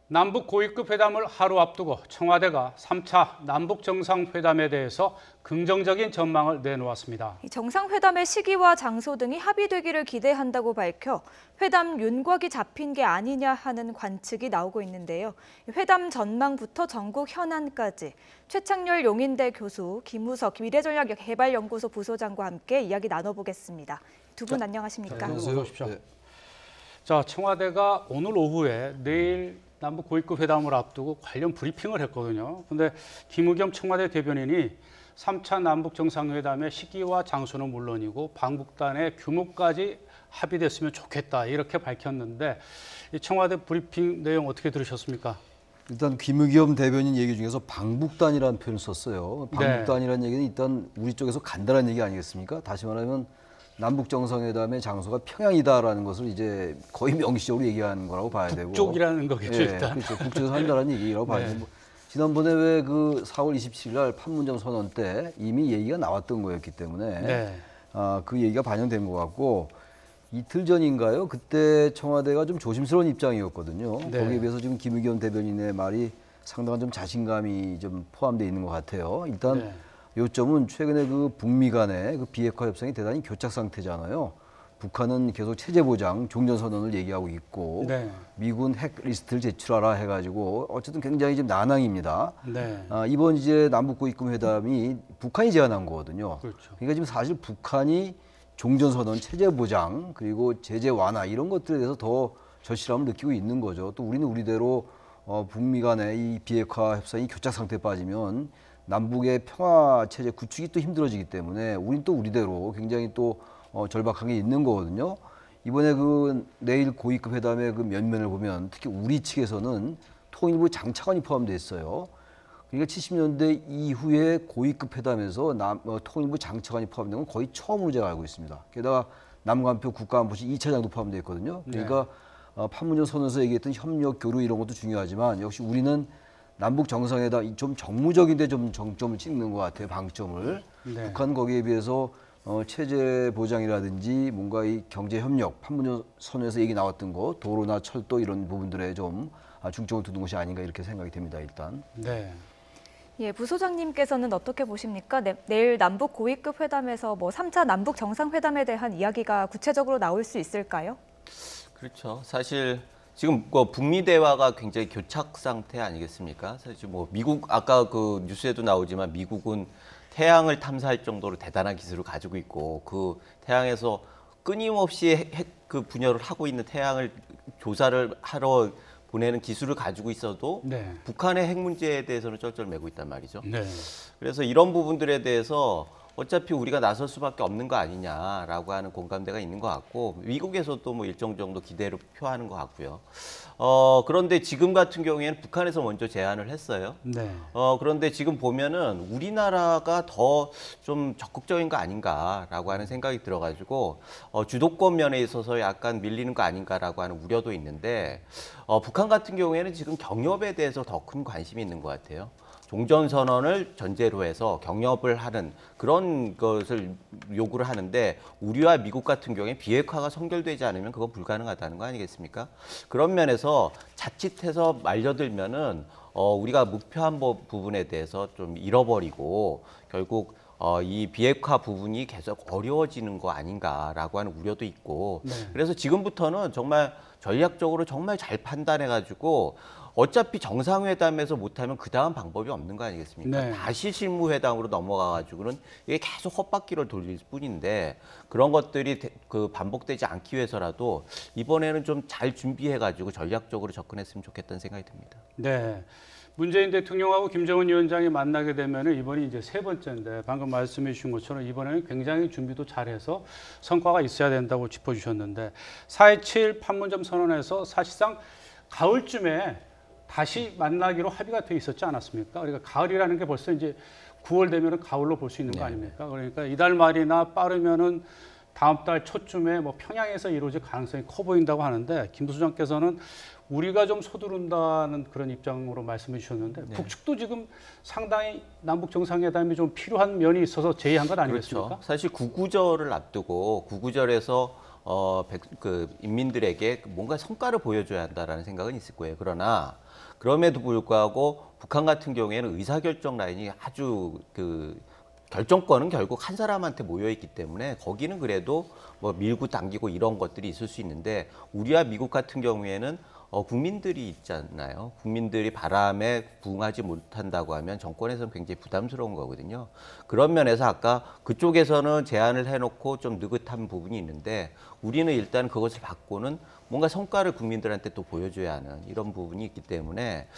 남북 고위급 회담을 하루 앞두고 청와대가 3차 남북 정상회담에 대해서 긍정적인 전망을 내놓았습니다. 정상회담의 시기와 장소 등이 합의되기를 기대한다고 밝혀 회담 윤곽이 잡힌 게 아니냐 하는 관측이 나오고 있는데요. 회담 전망부터 전국 현안까지 최창렬 용인대 교수, 김우석 미래전략개발연구소 부소장과 함께 이야기 나눠보겠습니다. 두 분 안녕하십니까? 어서 오십시오. 자, 청와대가 오늘 오후에 내일 남북 고위급 회담을 앞두고 관련 브리핑을 했거든요. 그런데 김의겸 청와대 대변인이 3차 남북 정상회담의 시기와 장소는 물론이고 방북단의 규모까지 합의됐으면 좋겠다 이렇게 밝혔는데 이 청와대 브리핑 내용 어떻게 들으셨습니까? 일단 김의겸 대변인 얘기 중에서 방북단이라는 표현을 썼어요. 방북단이라는 얘기는 일단 우리 쪽에서 간단한 얘기 아니겠습니까? 다시 말하면 남북 정상회담의 장소가 평양이다라는 것을 이제 거의 명시적으로 얘기하는 거라고 봐야 되고. 북쪽이라는 거겠죠, 일단. 그렇죠. 북쪽에서 한다는 얘기라고 봐야 되고. 지난번에 왜 그 4월 27일 날 판문점 선언 때 이미 얘기가 나왔던 거였기 때문에 그 얘기가 반영된 것 같고, 이틀 전인가요? 그때 청와대가 좀 조심스러운 입장이었거든요. 거기에 비해서 지금 김의겸 대변인의 말이 상당한 좀 자신감이 좀 포함되어 있는 것 같아요. 일단 요점은 최근에 그 북미 간의 그 비핵화 협상이 대단히 교착 상태잖아요. 북한은 계속 체제 보장, 종전 선언을 얘기하고 있고 미군 핵 리스트를 제출하라 해가지고 어쨌든 굉장히 좀 난항입니다. 이번 이제 남북 고위급 회담이 북한이 제안한 거거든요. 그러니까 지금 사실 북한이 종전 선언, 체제 보장 그리고 제재 완화 이런 것들에 대해서 더 절실함을 느끼고 있는 거죠. 또 우리는 우리대로 북미 간의 이 비핵화 협상이 교착 상태에 빠지면 남북의 평화 체제 구축이 또 힘들어지기 때문에 우린 또 우리대로 굉장히 또 절박한 게 있는 거거든요. 이번에 그 내일 고위급 회담의 그 면면을 보면 특히 우리 측에서는 통일부 장차관이 포함되어 있어요. 그러니까 70년대 이후에 고위급 회담에서 통일부 장차관이 포함된 건 거의 처음으로 제가 알고 있습니다. 게다가 남관표 국가안보실 2차장도 포함되어 있거든요. 그러니까 판문점 선언에서 얘기했던 협력, 교류 이런 것도 중요하지만 역시 우리는 남북 정상회담 좀 정무적인데 좀 정점을 찍는 것 같아요. 방점을. 북한 거기에 비해서 체제 보장이라든지 뭔가 이 경제 협력, 판문점 선언에서 얘기 나왔던 거, 도로나 철도 이런 부분들에 좀 중점을 두는 것이 아닌가 이렇게 생각이 됩니다. 일단. 예, 부소장님께서는 어떻게 보십니까? 내일 남북 고위급 회담에서 뭐 3차 남북 정상회담에 대한 이야기가 구체적으로 나올 수 있을까요? 그렇죠. 사실 지금 북미 대화가 굉장히 교착 상태 아니겠습니까? 사실 뭐 미국 아까 그 뉴스에도 나오지만 미국은 태양을 탐사할 정도로 대단한 기술을 가지고 있고 그 태양에서 끊임없이 그 분열을 하고 있는 태양을 조사를 하러 보내는 기술을 가지고 있어도 북한의 핵 문제에 대해서는 쩔쩔매고 있단 말이죠. 그래서 이런 부분들에 대해서 어차피 우리가 나설 수밖에 없는 거 아니냐라고 하는 공감대가 있는 것 같고 미국에서도 뭐 일정 정도 기대를 표하는 것 같고요. 그런데 지금 같은 경우에는 북한에서 먼저 제안을 했어요. 그런데 지금 보면은 우리나라가 더 좀 적극적인 거 아닌가라고 하는 생각이 들어가지고 주도권 면에 있어서 약간 밀리는 거 아닌가라고 하는 우려도 있는데 북한 같은 경우에는 지금 경협에 대해서 더 큰 관심이 있는 것 같아요. 종전선언을 전제로 해서 경협을 하는 그런 것을 요구를 하는데 우리와 미국 같은 경우에 비핵화가 선결되지 않으면 그건 불가능하다는 거 아니겠습니까? 그런 면에서 자칫해서 말려들면은 우리가 목표한 부분에 대해서 좀 잃어버리고 결국 이 비핵화 부분이 계속 어려워지는 거 아닌가라고 하는 우려도 있고 그래서 지금부터는 정말 전략적으로 정말 잘 판단해가지고 어차피 정상회담에서 못하면 그 다음 방법이 없는 거 아니겠습니까? 다시 실무회담으로 넘어가가지고는 이게 계속 헛바퀴를 돌릴 뿐인데 그런 것들이 그 반복되지 않기 위해서라도 이번에는 좀 잘 준비해가지고 전략적으로 접근했으면 좋겠다는 생각이 듭니다. 문재인 대통령하고 김정은 위원장이 만나게 되면 이번이 이제 세 번째인데 방금 말씀해 주신 것처럼 이번에는 굉장히 준비도 잘해서 성과가 있어야 된다고 짚어주셨는데 4.27 판문점 선언에서 사실상 가을쯤에 다시 만나기로 합의가 돼 있었지 않았습니까? 그러니까 가을이라는 게 벌써 이제 9월 되면은 가을로 볼 수 있는 거 아닙니까? 그러니까 이달 말이나 빠르면은 다음 달 초쯤에 뭐 평양에서 이루어질 가능성이 커 보인다고 하는데 김 부소장께서는 우리가 좀 서두른다는 그런 입장으로 말씀해 주셨는데 북측도 지금 상당히 남북 정상회담이 좀 필요한 면이 있어서 제의한 것 아니겠습니까? 그렇죠. 사실 구구절을 앞두고 구구절에서 그 인민들에게 뭔가 성과를 보여줘야 한다라는 생각은 있을 거예요. 그러나 그럼에도 불구하고 북한 같은 경우에는 의사결정 라인이 아주 그 결정권은 결국 한 사람한테 모여 있기 때문에 거기는 그래도 뭐 밀고 당기고 이런 것들이 있을 수 있는데 우리와 미국 같은 경우에는 국민들이 있잖아요. 국민들이 바람에 부응하지 못한다고 하면 정권에서는 굉장히 부담스러운 거거든요. 그런 면에서 아까 그쪽에서는 제안을 해놓고 좀 느긋한 부분이 있는데 우리는 일단 그것을 받고는 뭔가 성과를 국민들한테 또 보여줘야 하는 이런 부분이 있기 때문에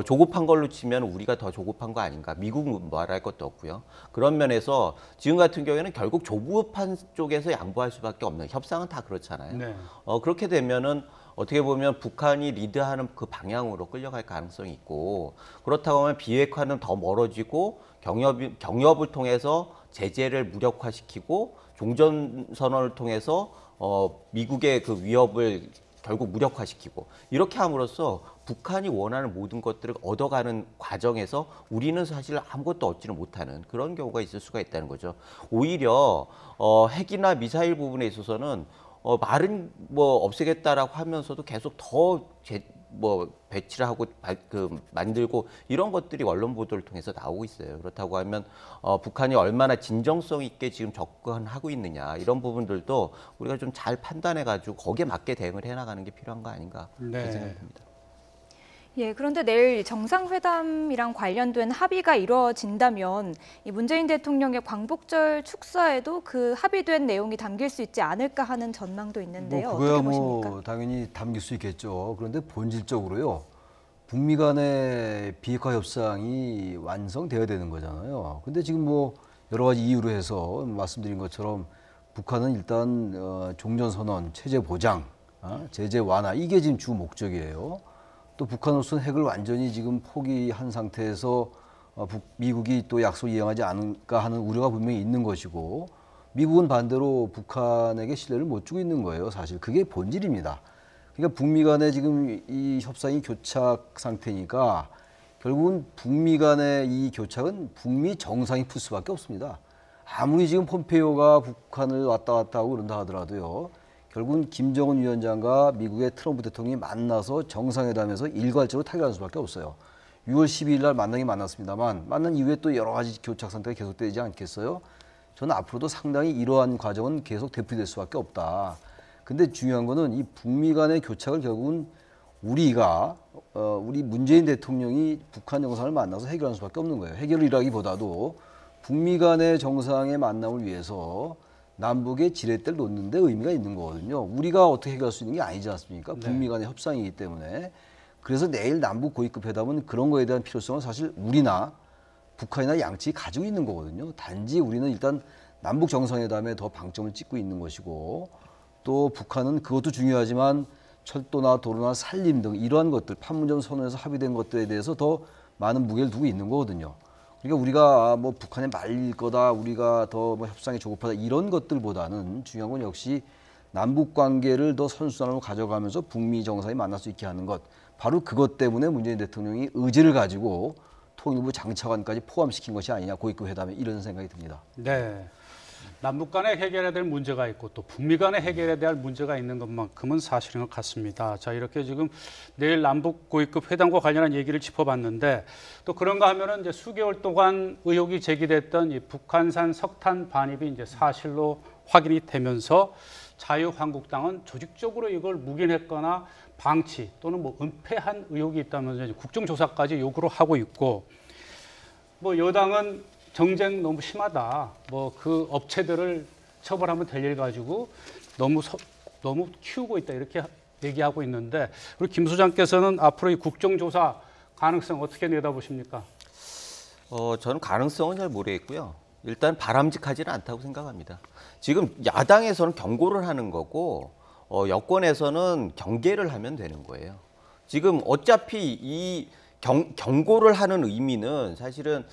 조급한 걸로 치면 우리가 더 조급한 거 아닌가. 미국은 말할 것도 없고요. 그런 면에서 지금 같은 경우에는 결국 조급한 쪽에서 양보할 수밖에 없는 협상은 다 그렇잖아요. 네. 그렇게 되면은 어떻게 보면 북한이 리드하는 그 방향으로 끌려갈 가능성이 있고 그렇다고 하면 비핵화는 더 멀어지고 경협을 통해서 제재를 무력화시키고 종전선언을 통해서 미국의 그 위협을 결국 무력화시키고 이렇게 함으로써 북한이 원하는 모든 것들을 얻어가는 과정에서 우리는 사실 아무것도 얻지는 못하는 그런 경우가 있을 수가 있다는 거죠. 오히려 핵이나 미사일 부분에 있어서는 말은 뭐 없애겠다라고 하면서도 계속 더 배치를 하고 만들고 이런 것들이 언론 보도를 통해서 나오고 있어요. 그렇다고 하면 북한이 얼마나 진정성 있게 지금 접근하고 있느냐 이런 부분들도 우리가 좀 잘 판단해가지고 거기에 맞게 대응을 해나가는 게 필요한 거 아닌가 그렇게 생각이 듭니다. 예, 그런데 내일 정상회담이랑 관련된 합의가 이루어진다면 이 문재인 대통령의 광복절 축사에도 그 합의된 내용이 담길 수 있지 않을까 하는 전망도 있는데요. 그거야 어떻게 보십니까? 뭐 당연히 담길 수 있겠죠. 그런데 본질적으로요. 북미 간의 비핵화 협상이 완성되어야 되는 거잖아요. 근데 지금 뭐 여러 가지 이유로 해서 말씀드린 것처럼 북한은 일단 종전선언, 체제 보장, 제재 완화 이게 지금 주 목적이에요. 또 북한으로서는 핵을 완전히 지금 포기한 상태에서 미국이 또 약속을 이행하지 않을까 하는 우려가 분명히 있는 것이고 미국은 반대로 북한에게 신뢰를 못 주고 있는 거예요. 사실 그게 본질입니다. 그러니까 북미 간에 지금 이 협상이 교착 상태니까 결국은 북미 간의 이 교착은 북미 정상이 풀 수밖에 없습니다. 아무리 지금 폼페이오가 북한을 왔다 갔다 하고 그런다 하더라도요. 결국은 김정은 위원장과 미국의 트럼프 대통령이 만나서 정상회담에서 일괄적으로 타결할 수밖에 없어요. 6월 12일 날 만나긴 만났습니다만 만난 이후에 또 여러 가지 교착 상태가 계속되지 않겠어요? 저는 앞으로도 상당히 이러한 과정은 계속 되풀이될 수밖에 없다. 근데 중요한 거는 이 북미 간의 교착을 결국은 우리 문재인 대통령이 북한 정상을 만나서 해결하는 수밖에 없는 거예요. 해결이라기보다도 북미 간의 정상의 만남을 위해서 남북의 지렛대를 놓는 데 의미가 있는 거거든요. 우리가 어떻게 해결할 수 있는 게 아니지 않습니까? 북미 간의 협상이기 때문에. 그래서 내일 남북 고위급 회담은 그런 거에 대한 필요성은 사실 우리나 북한이나 양측이 가지고 있는 거거든요. 단지 우리는 일단 남북 정상회담에 더 방점을 찍고 있는 것이고 또 북한은 그것도 중요하지만 철도나 도로나 산림 등 이러한 것들, 판문점 선언에서 합의된 것들에 대해서 더 많은 무게를 두고 있는 거거든요. 그러니까 우리가 뭐 북한에 말릴 거다, 우리가 더 뭐 협상에 조급하다 이런 것들보다는 중요한 건 역시 남북 관계를 더 선순환으로 가져가면서 북미 정상이 만날 수 있게 하는 것. 바로 그것 때문에 문재인 대통령이 의지를 가지고 통일부 장차관까지 포함시킨 것이 아니냐 고위급 회담에 이런 생각이 듭니다. 네. 남북 간에 해결해야 될 문제가 있고 또 북미 간에 해결해야 될 문제가 있는 것만큼은 사실인 것 같습니다. 자, 이렇게 지금 내일 남북 고위급 회담과 관련한 얘기를 짚어봤는데 또 그런가 하면은 이제 수개월 동안 의혹이 제기됐던 이 북한산 석탄 반입이 이제 사실로 확인이 되면서 자유한국당은 조직적으로 이걸 묵인했거나 방치 또는 뭐 은폐한 의혹이 있다면서 이제 국정조사까지 요구를 하고 있고 뭐 여당은 정쟁 너무 심하다. 뭐 그 업체들을 처벌하면 될 일 가지고 너무 키우고 있다 이렇게 얘기하고 있는데 우리 김 소장께서는 앞으로 이 국정조사 가능성 어떻게 내다보십니까? 저는 가능성은 잘 모르겠고요. 일단 바람직하지는 않다고 생각합니다. 지금 야당에서는 경고를 하는 거고 여권에서는 경계를 하면 되는 거예요. 지금 어차피 이 경고를 하는 의미는 사실은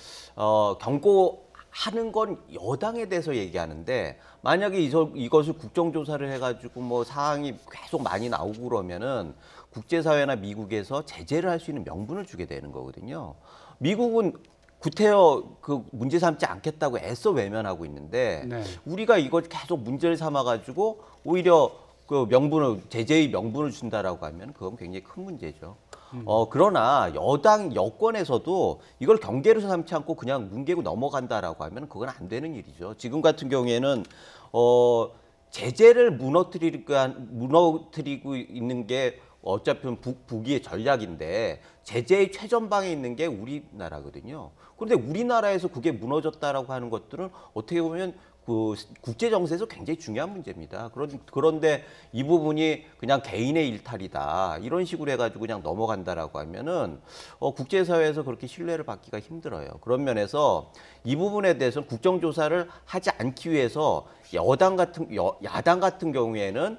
경고하는 건 여당에 대해서 얘기하는데 만약에 이것을 국정조사를 해가지고 뭐 사항이 계속 많이 나오고 그러면은 국제사회나 미국에서 제재를 할 수 있는 명분을 주게 되는 거거든요. 미국은 구태여 그 문제 삼지 않겠다고 애써 외면하고 있는데 네. 우리가 이걸 계속 문제를 삼아가지고 오히려 그 명분을 제재의 명분을 준다라고 하면 그건 굉장히 큰 문제죠. 그러나 여권에서도 이걸 경계로 삼지 않고 그냥 뭉개고 넘어간다라고 하면 그건 안 되는 일이죠. 지금 같은 경우에는 제재를 무너뜨리고 있는 게 어차피 북의 전략인데 제재의 최전방에 있는 게 우리나라거든요. 그런데 우리나라에서 그게 무너졌다라고 하는 것들은 어떻게 보면 그 국제 정세에서 굉장히 중요한 문제입니다. 그런데 이 부분이 그냥 개인의 일탈이다 이런 식으로 해가지고 그냥 넘어간다라고 하면은 국제사회에서 그렇게 신뢰를 받기가 힘들어요. 그런 면에서 이 부분에 대해서는 국정조사를 하지 않기 위해서 야당 같은 경우에는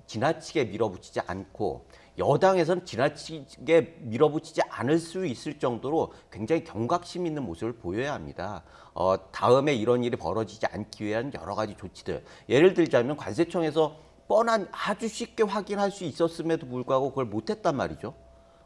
지나치게 밀어붙이지 않고 여당에서는 지나치게 밀어붙이지 않을 수 있을 정도로 굉장히 경각심 있는 모습을 보여야 합니다. 다음에 이런 일이 벌어지지 않기 위한 여러 가지 조치들. 예를 들자면 관세청에서 뻔한 아주 쉽게 확인할 수 있었음에도 불구하고 그걸 못했단 말이죠.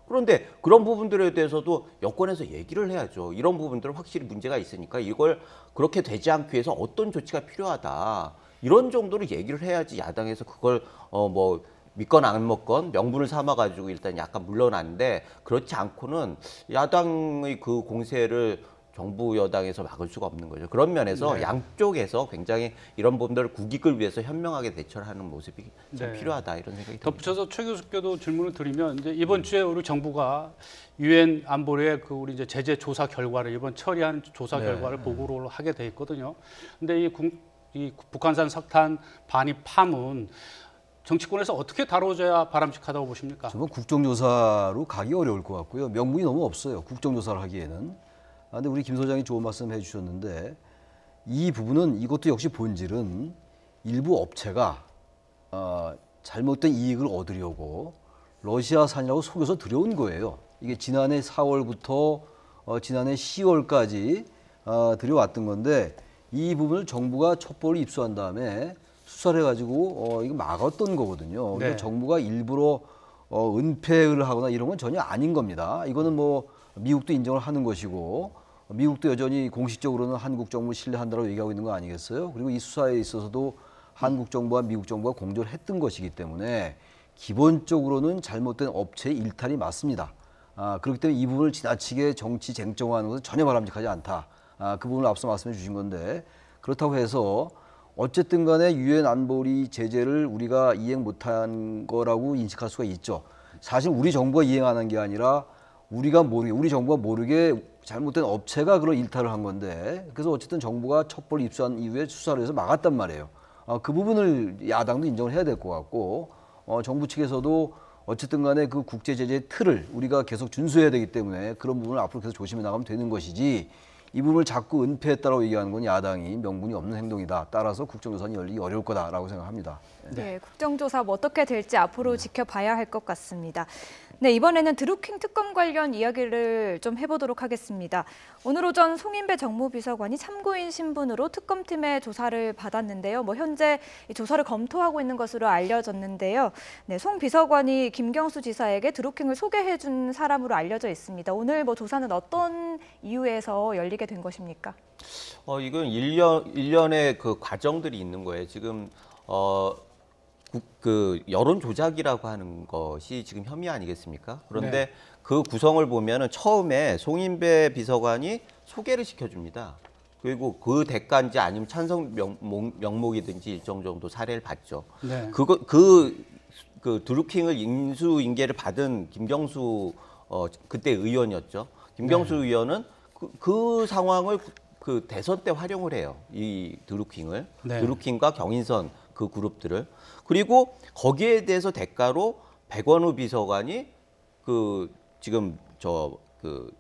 그런데 그런 부분들에 대해서도 여권에서 얘기를 해야죠. 이런 부분들은 확실히 문제가 있으니까 이걸 그렇게 되지 않기 위해서 어떤 조치가 필요하다. 이런 정도로 얘기를 해야지 야당에서 그걸 뭐 믿건 안 먹건 명분을 삼아가지고 일단 약간 물러났는데 그렇지 않고는 야당의 그 공세를 정부 여당에서 막을 수가 없는 거죠. 그런 면에서 네. 양쪽에서 굉장히 이런 부분들을 국익을 위해서 현명하게 대처를 하는 모습이 참 네. 필요하다 이런 생각이 듭니다. 덧붙여서 최 교수께도 질문을 드리면 이제 이번 주에 우리 정부가 유엔 안보리의 그 우리 이제 제재 조사 결과를 이번 처리한 조사 결과를 보고를 하게 돼 있거든요. 근데 이 북한산 석탄 반입 파문 정치권에서 어떻게 다뤄져야 바람직하다고 보십니까? 정말 국정조사로 가기 어려울 것 같고요. 명분이 너무 없어요. 국정조사를 하기에는. 근데 우리 김 소장이 좋은 말씀 해주셨는데 이 부분은 이것도 역시 본질은 일부 업체가 잘못된 이익을 얻으려고 러시아산이라고 속여서 들여온 거예요. 이게 지난해 4월부터 지난해 10월까지 들여왔던 건데 이 부분을 정부가 첩보를 입수한 다음에 수사를 해가지고 이거 막았던 거거든요. 그러니까 네. 정부가 일부러 은폐를 하거나 이런 건 전혀 아닌 겁니다. 이거는 뭐 미국도 인정을 하는 것이고 미국도 여전히 공식적으로는 한국 정부 신뢰한다고 얘기하고 있는 거 아니겠어요? 그리고 이 수사에 있어서도 한국 정부와 미국 정부가 공조를 했던 것이기 때문에 기본적으로는 잘못된 업체의 일탈이 맞습니다. 그렇기 때문에 이 부분을 지나치게 정치 쟁점화하는 것은 전혀 바람직하지 않다. 그 부분을 앞서 말씀해 주신 건데 그렇다고 해서 어쨌든 간에 유엔 안보리 제재를 우리가 이행 못한 거라고 인식할 수가 있죠. 사실 우리 정부가 이행 안 한 게 아니라 우리 정부가 모르게 잘못된 업체가 그런 일탈을 한 건데 그래서 어쨌든 정부가 첩보를 입수한 이후에 수사를 해서 막았단 말이에요. 그 부분을 야당도 인정을 해야 될 것 같고 정부 측에서도 어쨌든 간에 그 국제 제재의 틀을 우리가 계속 준수해야 되기 때문에 그런 부분을 앞으로 계속 조심해 나가면 되는 것이지 이 부분을 자꾸 은폐했다라고 얘기하는 건 야당이 명분이 없는 행동이다. 따라서 국정조사는 열리기 어려울 거다라고 생각합니다. 네, 국정조사 뭐 어떻게 될지 앞으로 지켜봐야 할 것 같습니다. 네, 이번에는 드루킹 특검 관련 이야기를 좀 해보도록 하겠습니다. 오늘 오전 송인배 정무비서관이 참고인 신분으로 특검팀의 조사를 받았는데요. 현재 이 조사를 검토하고 있는 것으로 알려졌는데요. 네, 송 비서관이 김경수 지사에게 드루킹을 소개해준 사람으로 알려져 있습니다. 오늘 조사는 어떤 이유에서 열리게 된 것입니까? 이건 일련의 그 과정들이 있는 거예요. 지금 그 여론 조작이라고 하는 것이 지금 혐의 아니겠습니까? 그런데 네. 그 구성을 보면은 처음에 송인배 비서관이 소개를 시켜줍니다. 그리고 그 대가인지 아니면 찬성 명목이든지 일정 정도 사례를 받죠. 네. 그 드루킹을 인수인계를 받은 김경수 그때 의원이었죠. 김경수 네. 의원은 그 상황을 그 대선 때 활용을 해요. 이 드루킹을. 네. 드루킹과 경인선 그 그룹들을. 그리고 거기에 대해서 대가로 백원우 비서관이 그 지금 그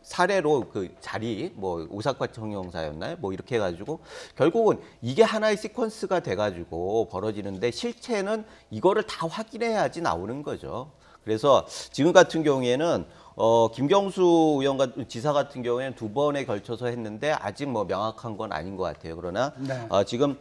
사례로 그 자리 오사카 청영사였나요? 이렇게 해가지고 결국은 이게 하나의 시퀀스가 돼가지고 벌어지는데 실체는 이거를 다 확인해야지 나오는 거죠. 그래서 지금 같은 경우에는 김경수 의원 지사 같은 경우에는 2번에 걸쳐서 했는데 아직 명확한 건 아닌 것 같아요. 그러나 네. 지금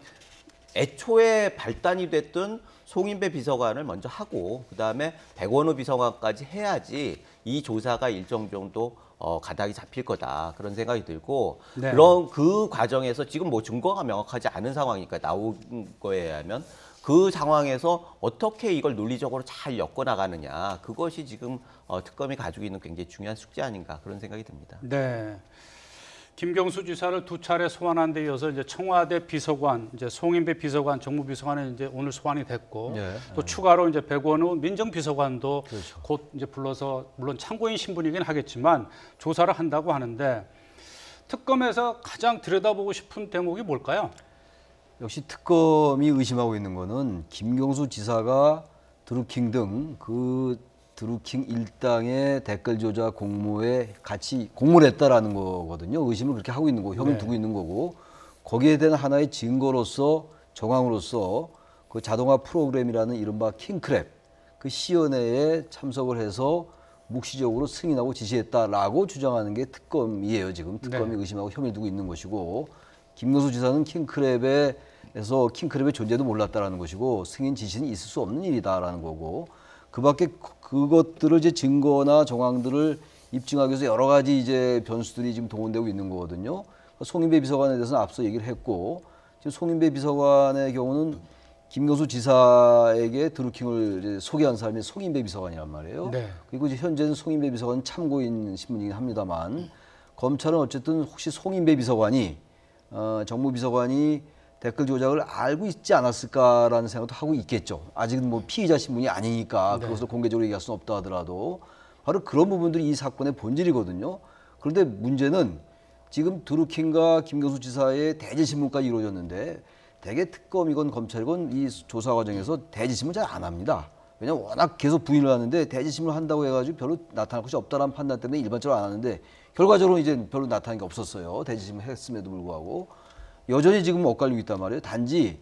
애초에 발단이 됐던 송인배 비서관을 먼저 하고 그다음에 백원우 비서관까지 해야지 이 조사가 일정 정도 가닥이 잡힐 거다 그런 생각이 들고 네. 그런 그 과정에서 지금 뭐 증거가 명확하지 않은 상황이니까 나온 거에 하면 그 상황에서 어떻게 이걸 논리적으로 잘 엮어나가느냐 그것이 지금 특검이 가지고 있는 굉장히 중요한 숙제 아닌가 그런 생각이 듭니다. 네. 김경수 지사를 2차례 소환한 데 이어서 이제 청와대 비서관, 이제 송인배 비서관, 정무비서관은 이제 오늘 소환이 됐고 네. 또 추가로 이제 백원우 민정비서관도 그렇죠. 곧 이제 불러서 물론 참고인 신분이긴 하겠지만 조사를 한다고 하는데 특검에서 가장 들여다보고 싶은 대목이 뭘까요? 역시 특검이 의심하고 있는 거는 김경수 지사가 드루킹 등 그 드루킹 일당의 댓글 조작 공모에 같이 공모를 했다라는 거거든요. 의심을 그렇게 하고 있는 거고 혐의를 두고 있는 거고 거기에 대한 하나의 증거로서 정황으로서 그 자동화 프로그램이라는 이른바 킹크랩 그 시연회에 참석을 해서 묵시적으로 승인하고 지시했다라고 주장하는 게 특검이에요. 지금 특검이 의심하고 혐의를 두고 있는 것이고 김경수 지사는 킹크랩의 존재도 몰랐다라는 것이고 승인 지시는 있을 수 없는 일이다라는 거고 그밖에 그것들을 이제 증거나 정황들을 입증하기 위해서 여러 가지 이제 변수들이 지금 동원되고 있는 거거든요. 송인배 비서관에 대해서는 앞서 얘기를 했고 지금 송인배 비서관의 경우는 김경수 지사에게 드루킹을 이제 소개한 사람이 송인배 비서관이란 말이에요. 네. 그리고 이제 현재는 송인배 비서관 참고인 신분이긴 합니다만 검찰은 어쨌든 혹시 송인배 비서관이 정무비서관이 댓글 조작을 알고 있지 않았을까라는 생각도 하고 있겠죠. 아직은 뭐 피의자 신분이 아니니까 그것을 공개적으로 얘기할 수는 없다 하더라도 바로 그런 부분들이 이 사건의 본질이거든요. 그런데 문제는 지금 드루킹과 김경수 지사의 대질 신문까지 이루어졌는데 대개 특검이건 검찰이건 이 조사 과정에서 대질 신문 잘 안 합니다. 왜냐하면 워낙 계속 부인을 하는데 대질 신문을 한다고 해가지고 별로 나타날 것이 없다라는 판단 때문에 일반적으로 안 하는데 결과적으로 이제 별로 나타난 게 없었어요. 대질 신문 했음에도 불구하고. 여전히 지금 엇갈리고 있단 말이에요. 단지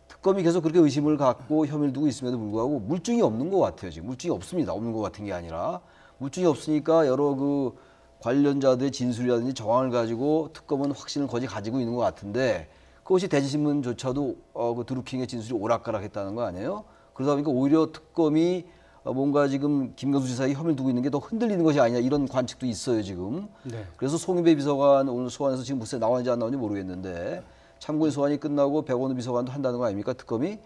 특검이 계속 그렇게 의심을 갖고 혐의를 두고 있음에도 불구하고 물증이 없는 것 같아요. 지금 물증이 없습니다. 없는 것 같은 게 아니라 물증이 없으니까 여러 그 관련자들의 진술이라든지 정황을 가지고 특검은 확신을 거의 가지고 있는 것 같은데 그것이 대지신문조차도 그 드루킹의 진술이 오락가락했다는 거 아니에요? 그러다 보니까 오히려 특검이 뭔가 지금 김경수 지사의 혐의를 두고 있는 게 더 흔들리는 것이 아니냐 이런 관측도 있어요 지금. 네. 그래서 송인배 비서관 오늘 소환해서 지금 무슨 나왔는지 안 나왔는지 모르겠는데 참고인 소환이 끝나고 백원우 비서관도 한다는 거 아닙니까 특검이?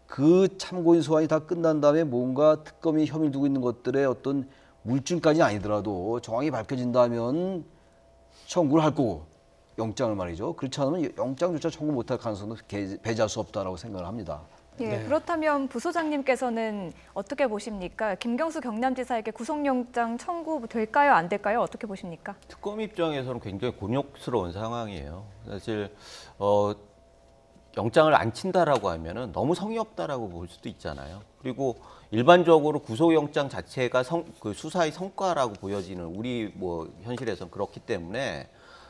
그 참고인 소환이 다 끝난 다음에 뭔가 특검이 혐의를 두고 있는 것들의 어떤 물증까지는 아니더라도 정황이 밝혀진다면 청구를 할 거고 영장을 말이죠. 그렇지 않으면 영장조차 청구 못할 가능성도 배제할 수 없다라고 생각을 합니다. 예, 네. 그렇다면 부소장님께서는 어떻게 보십니까? 김경수 경남지사에게 구속영장 청구 될까요? 안 될까요? 어떻게 보십니까? 특검 입장에서는 굉장히 곤욕스러운 상황이에요. 사실 영장을 안 친다라고 하면은 너무 성의 없다라고 볼 수도 있잖아요. 그리고 일반적으로 구속영장 자체가 그 수사의 성과라고 보여지는 우리 뭐 현실에서는 그렇기 때문에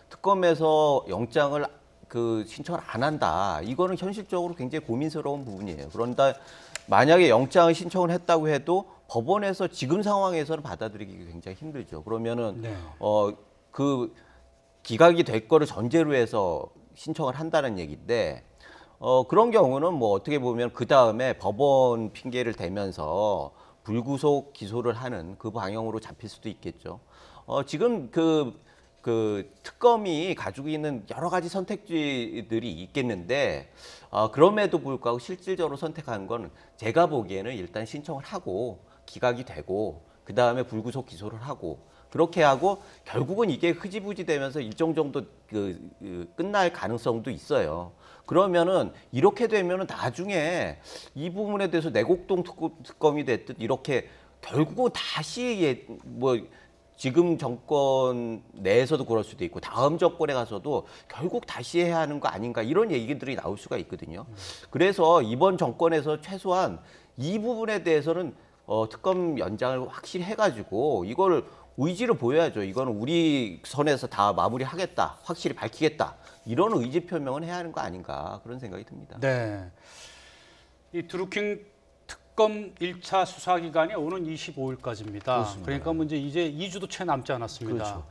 특검에서 영장을 신청을 안 한다. 이거는 현실적으로 굉장히 고민스러운 부분이에요. 그런데 만약에 영장을 신청을 했다고 해도 법원에서 지금 상황에서는 받아들이기 굉장히 힘들죠. 그러면은 네. 그 기각이 될 거를 전제로 해서 신청을 한다는 얘기인데 그런 경우는 뭐 어떻게 보면 그 다음에 법원 핑계를 대면서 불구속 기소를 하는 그 방향으로 잡힐 수도 있겠죠. 지금 그 특검이 가지고 있는 여러 가지 선택지들이 있겠는데 그럼에도 불구하고 실질적으로 선택한 건 제가 보기에는 일단 신청을 하고 기각이 되고 그 다음에 불구속 기소를 하고 그렇게 하고 결국은 이게 흐지부지 되면서 일정 정도 끝날 가능성도 있어요. 그러면은 이렇게 되면은 나중에 이 부분에 대해서 내곡동 특검이 됐든 이렇게 결국은 다시 뭐 지금 정권 내에서도 그럴 수도 있고 다음 정권에 가서도 결국 다시 해야 하는 거 아닌가 이런 얘기들이 나올 수가 있거든요. 그래서 이번 정권에서 최소한 이 부분에 대해서는 특검 연장을 확실히 해가지고 이걸 의지를 보여야죠. 이거는 우리 선에서 다 마무리하겠다, 확실히 밝히겠다 이런 의지 표명은 해야 하는 거 아닌가 그런 생각이 듭니다. 네. 이 드루킹 특검 1차 수사 기간이 오는 25일까지입니다. 그렇습니다. 그러니까 뭐 이제 2주도 채 남지 않았습니다.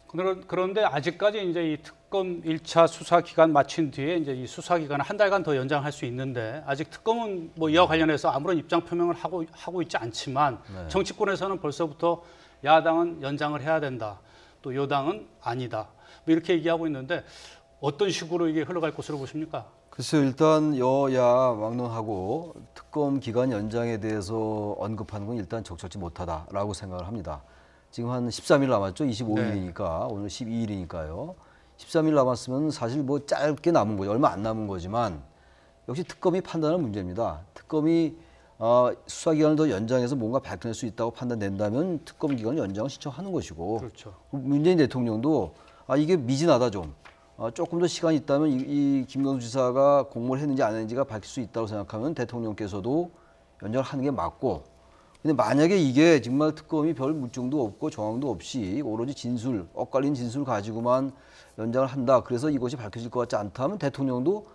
그렇죠. 그런데 아직까지 이제 이 특검 1차 수사 기간 마친 뒤에 이제 이 수사 기간을 한 달간 더 연장할 수 있는데 아직 특검은 뭐 이와 관련해서 아무런 입장 표명을 하고 있지 않지만 네. 정치권에서는 벌써부터 야당은 연장을 해야 된다. 또 여당은 아니다. 뭐 이렇게 얘기하고 있는데 어떤 식으로 이게 흘러갈 것으로 보십니까? 글쎄요, 일단 여야 막론하고 특검 기간 연장에 대해서 언급하는 건 일단 적절치 못하다라고 생각을 합니다. 지금 한 13일 남았죠. 25일이니까 오늘 12일이니까요. 13일 남았으면 사실 뭐 짧게 남은 거죠. 얼마 안 남은 거지만 역시 특검이 판단하는 문제입니다. 특검이 수사 기간을 더 연장해서 뭔가 밝혀낼 수 있다고 판단된다면 특검 기간 연장을 신청하는 것이고, 그렇죠. 문재인 대통령도 이게 미진하다 좀. 조금 더 시간이 있다면 이 김경수 지사가 공모를 했는지 안 했는지가 밝힐 수 있다고 생각하면 대통령께서도 연장을 하는 게 맞고, 근데 만약에 이게 정말 특검이 별 물증도 없고 정황도 없이 오로지 진술, 엇갈린 진술 가지고만 연장을 한다. 그래서 이것이 밝혀질 것 같지 않다면 대통령도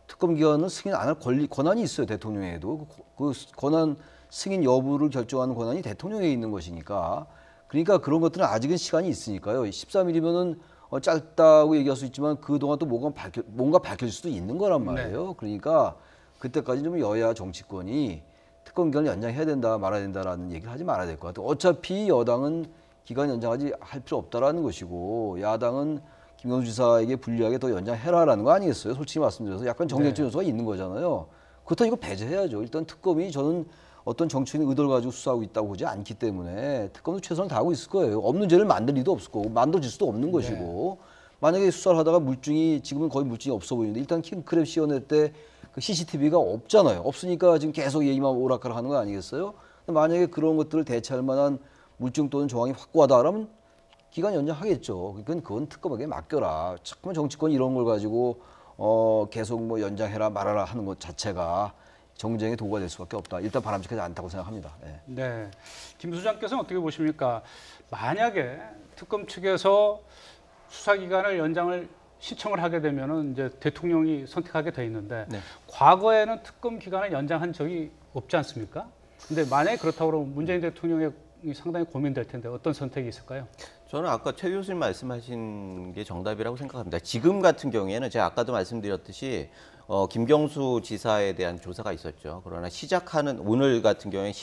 특검 기간을 승인 안 할 권한이 있어요. 대통령에도. 그 권한 승인 여부를 결정하는 권한이 대통령에 있는 것이니까. 그러니까 그런 것들은 아직은 시간이 있으니까요. 13일이면은 짧다고 얘기할 수 있지만 그동안 또 뭔가 밝혀질 수도 있는 거란 말이에요. 그러니까 그때까지 좀 여야 정치권이 특검 기간을 연장해야 된다 말아야 된다라는 얘기를 하지 말아야 될 것 같아요. 어차피 여당은 기간 연장하지 할 필요 없다라는 것이고 야당은 김경수 지사에게 불리하게 더 연장해라라는 거 아니겠어요? 솔직히 말씀드려서 약간 정쟁적 요소가 있는 거잖아요. 그렇다면 이거 배제해야죠. 일단 특검이 저는 어떤 정치인의 의도를 가지고 수사하고 있다고 보지 않기 때문에 특검도 최선을 다하고 있을 거예요. 없는 죄를 만들 리도 없을 거고 만들어질 수도 없는 것이고 만약에 수사를 하다가 물증이 지금은 거의 물증이 없어 보이는데 일단 킹크랩 시연회 때 그 CCTV가 없잖아요. 없으니까 지금 계속 얘기만 오락가락 하는 거 아니겠어요? 만약에 그런 것들을 대체할 만한 물증 또는 정황이 확고하다라면 기간 연장하겠죠. 그건 특검에게 맡겨라. 자꾸만 정치권이 이런 걸 가지고 계속 뭐 연장해라 말아라 하는 것 자체가 정쟁의 도구가 될 수밖에 없다. 일단 바람직하지 않다고 생각합니다. 네. 네. 김 소장께서는 어떻게 보십니까? 만약에 특검 측에서 수사기간을 연장을 신청을 하게 되면은 이제 대통령이 선택하게 돼 있는데 과거에는 특검 기간을 연장한 적이 없지 않습니까? 근데 만약에 그렇다고 그러면 문재인 대통령이 상당히 고민될 텐데 어떤 선택이 있을까요? 저는 아까 최 교수님 말씀하신 게 정답이라고 생각합니다. 지금 같은 경우에는 제가 아까도 말씀드렸듯이 김경수 지사에 대한 조사가 있었죠. 그러나 시작하는 오늘 같은 경우에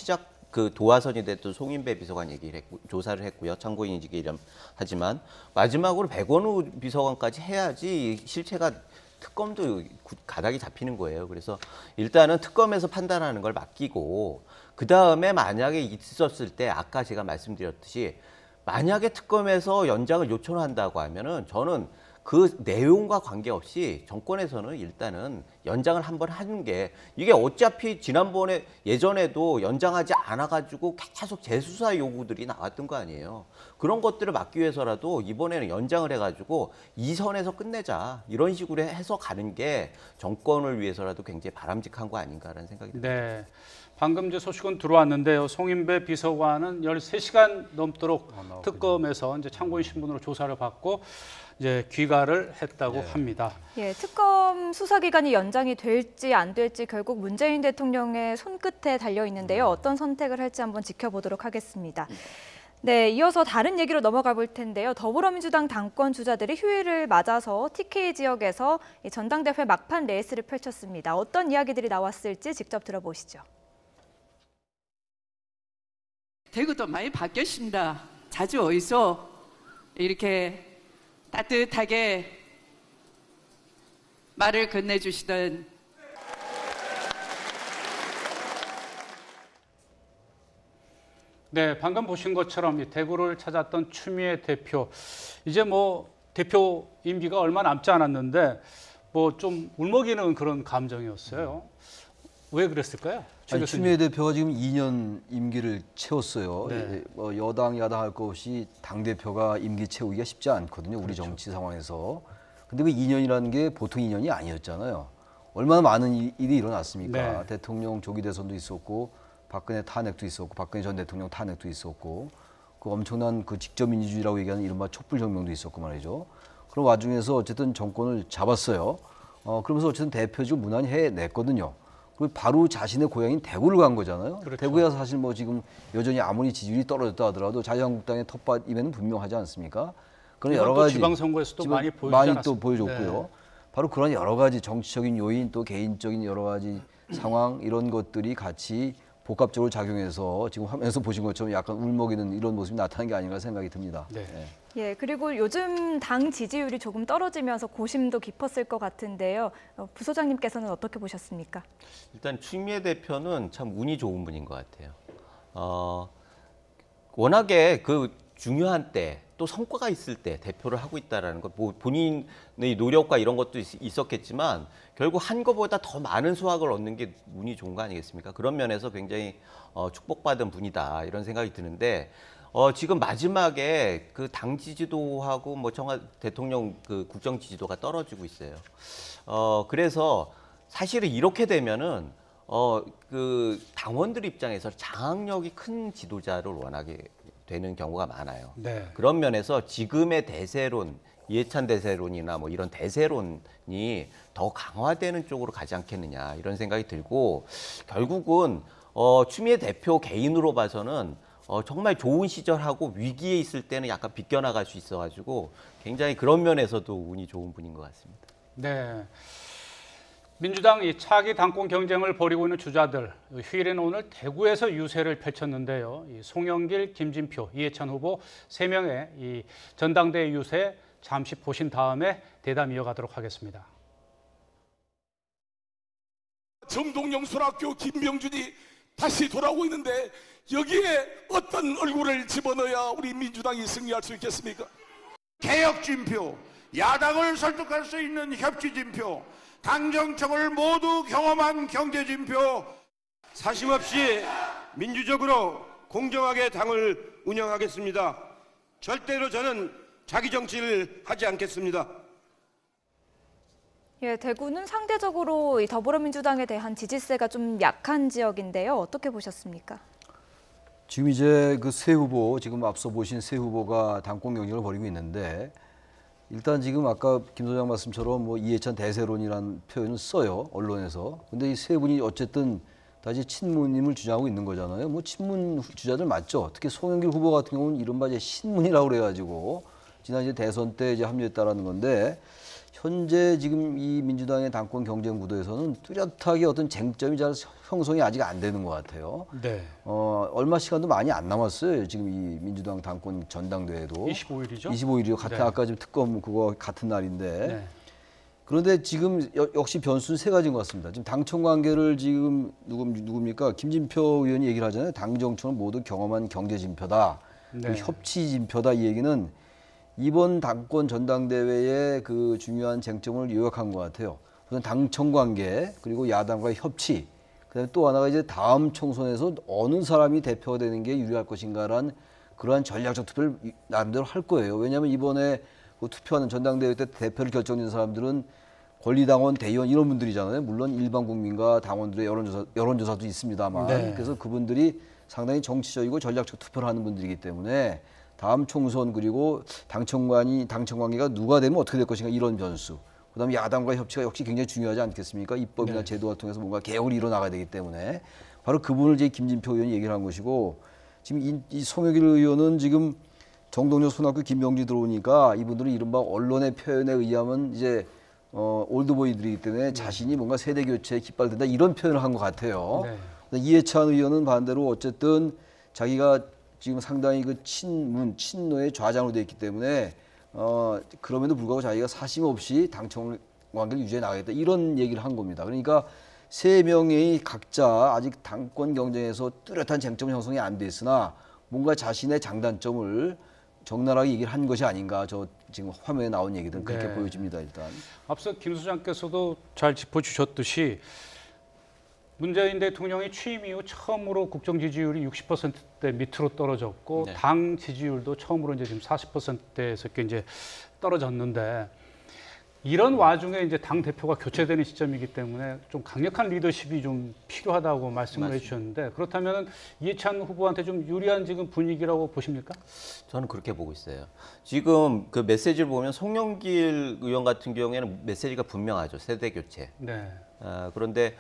그 도화선이 됐던 송인배 비서관 얘기를 했고 조사를 했고요. 참고인이긴 하지만 마지막으로 백원우 비서관까지 해야지 실체가 특검도 가닥이 잡히는 거예요. 그래서 일단은 특검에서 판단하는 걸 맡기고 그 다음에 만약에 있었을 때 아까 제가 말씀드렸듯이 만약에 특검에서 연장을 요청한다고 하면은 저는 그 내용과 관계없이 정권에서는 일단은 연장을 한번 하는 게 이게 어차피 지난번에 예전에도 연장하지 않아가지고 계속 재수사 요구들이 나왔던 거 아니에요. 그런 것들을 막기 위해서라도 이번에는 연장을 해가지고 이 선에서 끝내자 이런 식으로 해서 가는 게 정권을 위해서라도 굉장히 바람직한 거 아닌가라는 생각이 듭니다. 네. 방금 이제 소식은 들어왔는데요. 송인배 비서관은 13시간 넘도록 특검에서 이제 참고인 신분으로 조사를 받고 이제 귀가를 했다고 합니다. 예, 특검 수사 기간이 연장이 될지 안 될지 결국 문재인 대통령의 손끝에 달려 있는데요. 어떤 선택을 할지 한번 지켜보도록 하겠습니다. 네, 이어서 다른 얘기로 넘어가 볼 텐데요. 더불어민주당 당권 주자들이 휴일을 맞아서 TK 지역에서 전당대회 막판 레이스를 펼쳤습니다. 어떤 이야기들이 나왔을지 직접 들어보시죠. 대구도 많이 바뀌었습니다. 자주 어디서 이렇게 따뜻하게 말을 건네주시던 네, 방금 보신 것처럼 이 대구를 찾았던 추미애 대표. 이제 뭐 대표 임기가 얼마 남지 않았는데 뭐 좀 울먹이는 그런 감정이었어요. 왜 그랬을까요? 아니, 추미애 대표가 지금 2년 임기를 채웠어요. 네. 여당, 야당 할 것 없이 당대표가 임기 채우기가 쉽지 않거든요. 우리 정치 상황에서. 근데 그 2년이라는 게 보통 2년이 아니었잖아요. 얼마나 많은 일이 일어났습니까? 네. 대통령 조기 대선도 있었고 박근혜 탄핵도 있었고 박근혜 전 대통령 탄핵도 있었고 그 엄청난 그 직접 민주주의라고 얘기하는 이른바 촛불혁명도 있었고 말이죠. 그런 와중에서 어쨌든 정권을 잡았어요. 그러면서 어쨌든 대표직을 무난히 해냈거든요. 그리고 바로 자신의 고향인 대구를 간 거잖아요. 그렇죠. 대구야 사실 뭐 지금 여전히 아무리 지지율이 떨어졌다 하더라도 자유한국당의 텃밭임에는 분명하지 않습니까? 그런 여러 가지 지방선거에서도 많이 보여주지 많이 않았습니까? 또 보여줬고요. 네. 바로 그런 여러 가지 정치적인 요인 또 개인적인 여러 가지 상황 이런 것들이 같이 복합적으로 작용해서 지금 화면에서 보신 것처럼 약간 울먹이는 이런 모습이 나타난 게 아닌가 생각이 듭니다. 네. 예, 그리고 요즘 당 지지율이 조금 떨어지면서 고심도 깊었을 것 같은데요. 부소장님께서는 어떻게 보셨습니까? 일단 추미애 대표는 참 운이 좋은 분인 것 같아요. 워낙에 그 중요한 때 또 성과가 있을 때 대표를 하고 있다라는 것, 뭐 본인의 노력과 이런 것도 있었겠지만 결국 한 것보다 더 많은 수확을 얻는 게 운이 좋은 거 아니겠습니까? 그런 면에서 굉장히 축복받은 분이다 이런 생각이 드는데 지금 마지막에 그 당 지지도하고 뭐 대통령 그 국정 지지도가 떨어지고 있어요. 그래서 사실은 이렇게 되면은 그 당원들 입장에서 장악력이 큰 지도자를 원하게 되는 경우가 많아요. 네. 그런 면에서 지금의 대세론, 이해찬 대세론이나 뭐 이런 대세론이 더 강화되는 쪽으로 가지 않겠느냐 이런 생각이 들고 결국은 추미애 대표 개인으로 봐서는 정말 좋은 시절하고 위기에 있을 때는 약간 비껴나갈 수 있어가지고 굉장히 그런 면에서도 운이 좋은 분인 것 같습니다. 네. 민주당 이 차기 당권 경쟁을 벌이고 있는 주자들 휴일에는 오늘 대구에서 유세를 펼쳤는데요. 이 송영길, 김진표, 이해찬 후보 3명의 이 전당대회 유세 잠시 보신 다음에 대담 이어가도록 하겠습니다. 정동영순학교 김병준이 다시 돌아오고 있는데 여기에 어떤 얼굴을 집어넣어야 우리 민주당이 승리할 수 있겠습니까? 개혁진표, 야당을 설득할 수 있는 협치진표, 당정청을 모두 경험한 경제진표, 사심없이 민주적으로 공정하게 당을 운영하겠습니다. 절대로 저는 자기 정치를 하지 않겠습니다. 예, 대구는 상대적으로 이 더불어민주당에 대한 지지세가 좀 약한 지역인데요. 어떻게 보셨습니까? 지금 이제 그 세 후보, 지금 앞서 보신 세 후보가 당권 경쟁을 벌이고 있는데 일단 지금 아까 김 소장 말씀처럼 뭐 이해찬 대세론이라는 표현을 써요, 언론에서. 근데 이 세 분이 어쨌든 다시 친문임을 주장하고 있는 거잖아요. 뭐 친문 주자들 맞죠. 특히 송영길 후보 같은 경우는 이른바 이제 신문이라고 그래가지고 지난 이제 대선 때 이제 합류했다라는 건데 현재 지금 이 민주당의 당권 경쟁 구도에서는 뚜렷하게 어떤 쟁점이 잘 형성이 아직 안 되는 것 같아요. 네. 얼마 시간도 많이 안 남았어요. 지금 이 민주당 당권 전당대회도 25일이죠? 25일이요. 같은 네. 아까 지금 특검 그거 같은 날인데. 네. 그런데 지금 역시 변수는 세 가지인 것 같습니다. 지금 당청 관계를 지금 누굽니까? 김진표 의원이 얘기를 하잖아요. 당 정청은 모두 경험한 경제 진표다. 네. 협치 진표다. 이 얘기는 이번 당권 전당대회의 그 중요한 쟁점을 요약한 것 같아요. 우선 당청 관계, 그리고 야당과의 협치, 그다음에 또 하나가 이제 다음 총선에서 어느 사람이 대표가 되는 게 유리할 것인가라는 그러한 전략적 투표를 나름대로 할 거예요. 왜냐하면 이번에 그 투표하는 전당대회 때 대표를 결정짓는 사람들은 권리당원, 대의원 이런 분들이잖아요. 물론 일반 국민과 당원들의 여론조사도 있습니다만 네. 그래서 그분들이 상당히 정치적이고 전략적 투표를 하는 분들이기 때문에 다음 총선 그리고 당청 관계가 누가 되면 어떻게 될 것인가 이런 변수. 그다음에 야당과의 협치가 역시 굉장히 중요하지 않겠습니까? 입법이나 네. 제도를 통해서 뭔가 개혁을 이뤄나가야 되기 때문에 바로 그 부분을 이제 김진표 의원이 얘기를 한 것이고 지금 이 송영길 의원은 지금 정동영 손학규 김병지 들어오니까 이분들은 이른바 언론의 표현에 의하면 이제 올드보이들이기 때문에 자신이 뭔가 세대 교체에 깃발된다 이런 표현을 한 것 같아요. 네. 이해찬 의원은 반대로 어쨌든 자기가 지금 상당히 그 친노의 좌장으로 되어 있기 때문에 그럼에도 불구하고 자기가 사심 없이 당청 관계를 유지해 나가겠다 이런 얘기를 한 겁니다. 그러니까 세 명이 각자 아직 당권 경쟁에서 뚜렷한 쟁점 형성이 안 돼 있으나 뭔가 자신의 장단점을 적나라하게 얘기를 한 것이 아닌가. 저 지금 화면에 나온 얘기들은 그렇게 네. 보여집니다. 일단. 앞서 김 소장께서도 잘 짚어주셨듯이 문재인 대통령이 취임 이후 처음으로 국정 지지율이 60%대 밑으로 떨어졌고 네. 당 지지율도 처음으로 이제 지금 40%대에서 이제 떨어졌는데 이런 와중에 이제 당 대표가 교체되는 시점이기 때문에 좀 강력한 리더십이 좀 필요하다고 말씀을 맞습니다. 해주셨는데 그렇다면 이해찬 후보한테 좀 유리한 지금 분위기라고 보십니까? 저는 그렇게 보고 있어요. 지금 그 메시지를 보면 송영길 의원 같은 경우에는 메시지가 분명하죠. 세대 교체. 네. 그런데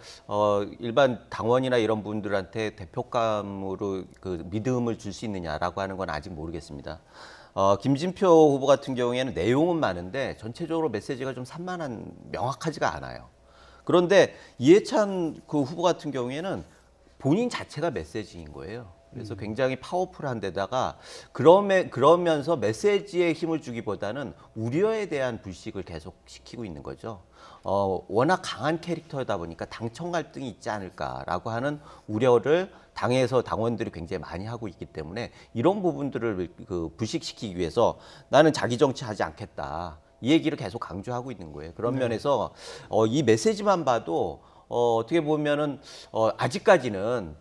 일반 당원이나 이런 분들한테 대표감으로 그 믿음을 줄 수 있느냐라고 하는 건 아직 모르겠습니다. 김진표 후보 같은 경우에는 내용은 많은데 전체적으로 메시지가 좀 명확하지가 않아요. 그런데 이해찬 그 후보 같은 경우에는 본인 자체가 메시지인 거예요. 그래서 굉장히 파워풀한 데다가 그러면서 메시지에 힘을 주기보다는 우려에 대한 불식을 계속 시키고 있는 거죠. 워낙 강한 캐릭터다 보니까 당청 갈등이 있지 않을까라고 하는 우려를 당에서 당원들이 굉장히 많이 하고 있기 때문에 이런 부분들을 불식시키기 위해서 나는 자기 정치하지 않겠다. 이 얘기를 계속 강조하고 있는 거예요. 그런 면에서 이 메시지만 봐도 어떻게 보면은 아직까지는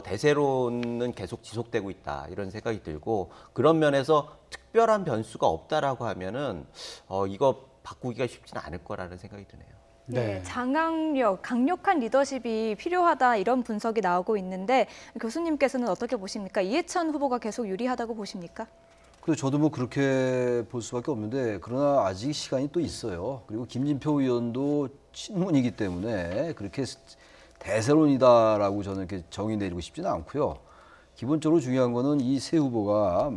대세론은 계속 지속되고 있다 이런 생각이 들고 그런 면에서 특별한 변수가 없다라고 하면은 이거 바꾸기가 쉽지는 않을 거라는 생각이 드네요. 네, 강력한 리더십이 필요하다 이런 분석이 나오고 있는데 교수님께서는 어떻게 보십니까? 이해찬 후보가 계속 유리하다고 보십니까? 그래서 저도 뭐 그렇게 볼 수밖에 없는데 그러나 아직 시간이 또 있어요. 그리고 김진표 의원도 친문이기 때문에 그렇게 대세론이다라고 저는 이렇게 정의 내리고 싶지는 않고요. 기본적으로 중요한 거는 이 세 후보가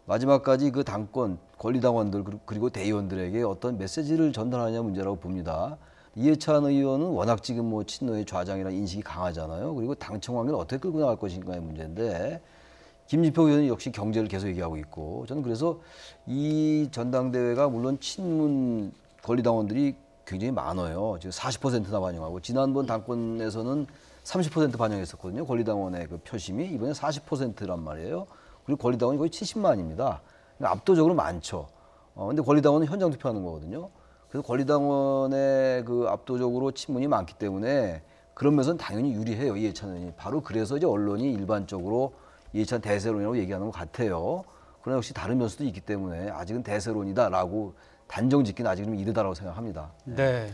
마지막까지 그 당권, 권리당원들 그리고 대의원들에게 어떤 메시지를 전달하냐 문제라고 봅니다. 이해찬 의원은 워낙 지금 뭐 친노의 좌장이라는 인식이 강하잖아요. 그리고 당청 관계를 어떻게 끌고 나갈 것인가의 문제인데 김진표 의원은 역시 경제를 계속 얘기하고 있고 저는 그래서 이 전당대회가 물론 친문 권리당원들이 굉장히 많아요. 지금 40%나 반영하고 지난번 당권에서는 30% 반영했었거든요. 권리당원의 그 표심이 이번에 40%란 말이에요. 그리고 권리당원이 거의 70만입니다. 압도적으로 많죠. 근데 권리당원은 현장 투표하는 거거든요. 그래서 권리당원의 그 압도적으로 친문이 많기 때문에 그런 면에서는 당연히 유리해요. 이해찬 의원이. 바로 그래서 이제 언론이 일반적으로 이해찬 대세론이라고 얘기하는 것 같아요. 그러나 역시 다른 면수도 있기 때문에 아직은 대세론이다라고 단정 짓기는 아직은 이르다라고 생각합니다. 네.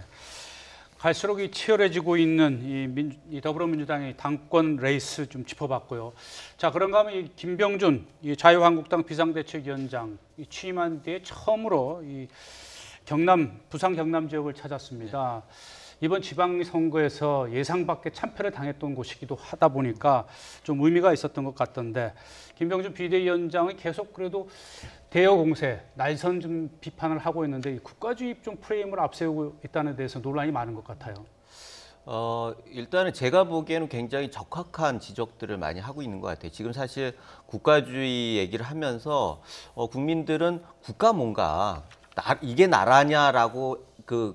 갈수록 치열해지고 있는 이 더불어민주당의 당권 레이스 좀 짚어봤고요. 자, 그런가 하면 이 김병준 이 자유한국당 비상대책위원장 취임한 뒤에 처음으로 이 부산 경남 지역을 찾았습니다. 이번 지방선거에서 예상 밖의 참패를 당했던 곳이기도 하다 보니까 좀 의미가 있었던 것 같던데 김병준 비대위원장이 계속 그래도 대여 공세, 날선 좀 비판을 하고 있는데 이 국가주의 좀 프레임을 앞세우고 있다는 데서 논란이 많은 것 같아요. 일단은 제가 보기에는 굉장히 적확한 지적들을 많이 하고 있는 것 같아요. 지금 사실 국가주의 얘기를 하면서 국민들은 국가 뭔가 이게 나라냐라고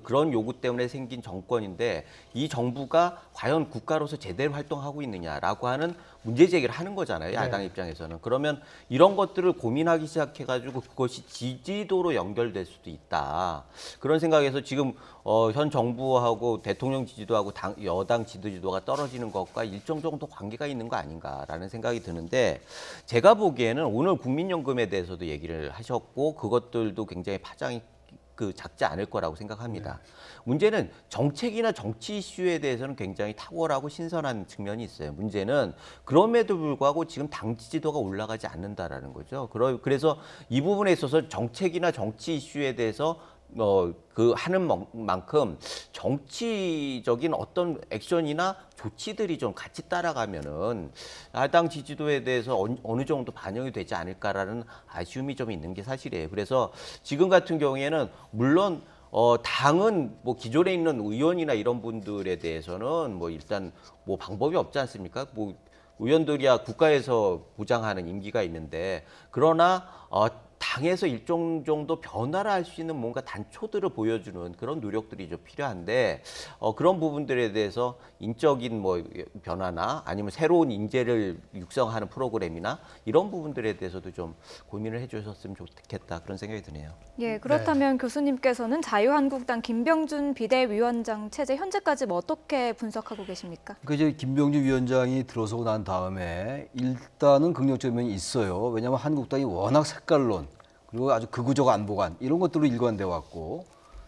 그런 요구 때문에 생긴 정권인데 이 정부가 과연 국가로서 제대로 활동하고 있느냐라고 하는 문제 제기를 하는 거잖아요. 야당 네. 입장에서는. 그러면 이런 것들을 고민하기 시작해가지고 그것이 지지도로 연결될 수도 있다. 그런 생각에서 지금 현 정부하고 대통령 지지도하고 여당 지지도가 떨어지는 것과 일정 정도 관계가 있는 거 아닌가라는 생각이 드는데 제가 보기에는 오늘 국민연금에 대해서도 얘기를 하셨고 그것들도 굉장히 파장이 작지 않을 거라고 생각합니다. 문제는 정책이나 정치 이슈에 대해서는 굉장히 탁월하고 신선한 측면이 있어요. 문제는 그럼에도 불구하고 지금 당 지지도가 올라가지 않는다라는 거죠. 그래서 이 부분에 있어서 정책이나 정치 이슈에 대해서 하는 만큼 정치적인 어떤 액션이나 조치들이 좀 같이 따라가면은 야당 지지도에 대해서 어느 정도 반영이 되지 않을까라는 아쉬움이 좀 있는 게 사실이에요. 그래서 지금 같은 경우에는 물론 당은 뭐 기존에 있는 의원이나 이런 분들에 대해서는 뭐 일단 뭐 방법이 없지 않습니까? 뭐 의원들이야 국가에서 보장하는 임기가 있는데 그러나 당에서 일정 정도 변화를 할 수 있는 뭔가 단초들을 보여주는 그런 노력들이 좀 필요한데 그런 부분들에 대해서 인적인 뭐 변화나 아니면 새로운 인재를 육성하는 프로그램이나 이런 부분들에 대해서도 좀 고민을 해주셨으면 좋겠다 그런 생각이 드네요. 예, 그렇다면 교수님께서는 자유한국당 김병준 비대위원장 체제 현재까지 어떻게 분석하고 계십니까? 그 이제 김병준 위원장이 들어서고 난 다음에 일단은 긍정적인 면이 있어요. 왜냐하면 한국당이 워낙 색깔론 그리고 아주 극우적 안보관 이런 것들로 일관돼 왔고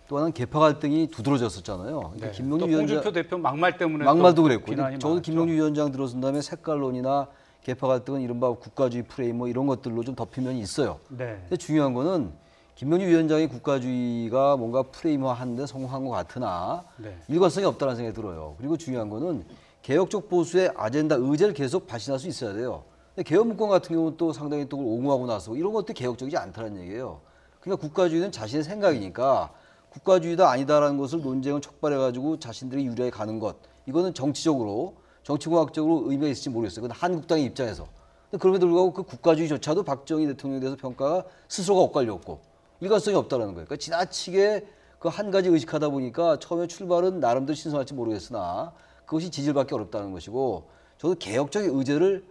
또 하나는 개파 갈등이 두드러졌었잖아요. 네. 김병준 또 홍준표 대표 막말 때문에 막말도 그랬고 저도 김병준 위원장 들어선 다음에 색깔론이나 개파 갈등은 이른바 국가주의 프레임 뭐 이런 것들로 좀 덮인 면이 있어요. 네. 근데 중요한 거는 김병준 위원장이 국가주의가 뭔가 프레임화하는 데 성공한 것 같으나 네. 일관성이 없다는 생각이 들어요. 그리고 중요한 거는 개혁적 보수의 아젠다, 의제를 계속 발신할 수 있어야 돼요. 근데 개헌문건 같은 경우는 또 상당히 또 옹호하고 나서 이런 것도 개혁적이지 않다는 얘기예요. 그러니까 국가주의는 자신의 생각이니까 국가주의다 아니다라는 것을 논쟁을 촉발해가지고 자신들이 유리하게 가는 것 이거는 정치적으로 정치공학적으로 의미가 있을지 모르겠어요. 근데 한국당의 입장에서. 근데 그럼에도 불구하고 그 국가주의조차도 박정희 대통령에 대해서 평가가 스스로가 엇갈렸고 일관성이 없다라는 거예요. 그러니까 지나치게 그 한 가지 의식하다 보니까 처음에 출발은 나름대로 신선할지 모르겠으나 그것이 지지를 받기 어렵다는 것이고 저도 개혁적인 의제를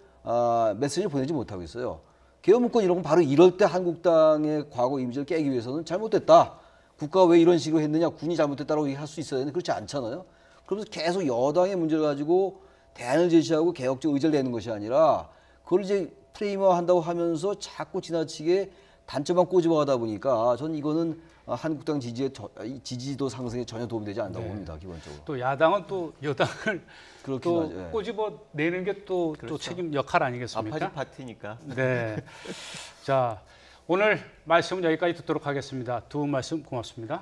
메시지를 보내지 못하고 있어요. 개혁문건 이런 건 바로 이럴 때 한국당의 과거 이미지를 깨기 위해서는 잘못됐다. 국가가 왜 이런 식으로 했느냐. 군이 잘못됐다고 할 수 있어야 되는데 그렇지 않잖아요. 그러면서 계속 여당의 문제를 가지고 대안을 제시하고 개혁적 의제를 내는 것이 아니라 그걸 이제 프레임화한다고 하면서 자꾸 지나치게 단점만 꼬집어 가다 보니까 저는 이거는 한국당 지지도 상승에 전혀 도움이 되지 않는다고 봅니다. 기본적으로. 또 야당은 또 여당을 또 하죠. 예. 꼬집어 내는 게 또 책임 역할 아니겠습니까? 아파지 파티니까. 네. 자, 오늘 말씀은 여기까지 듣도록 하겠습니다. 두 분 말씀 고맙습니다.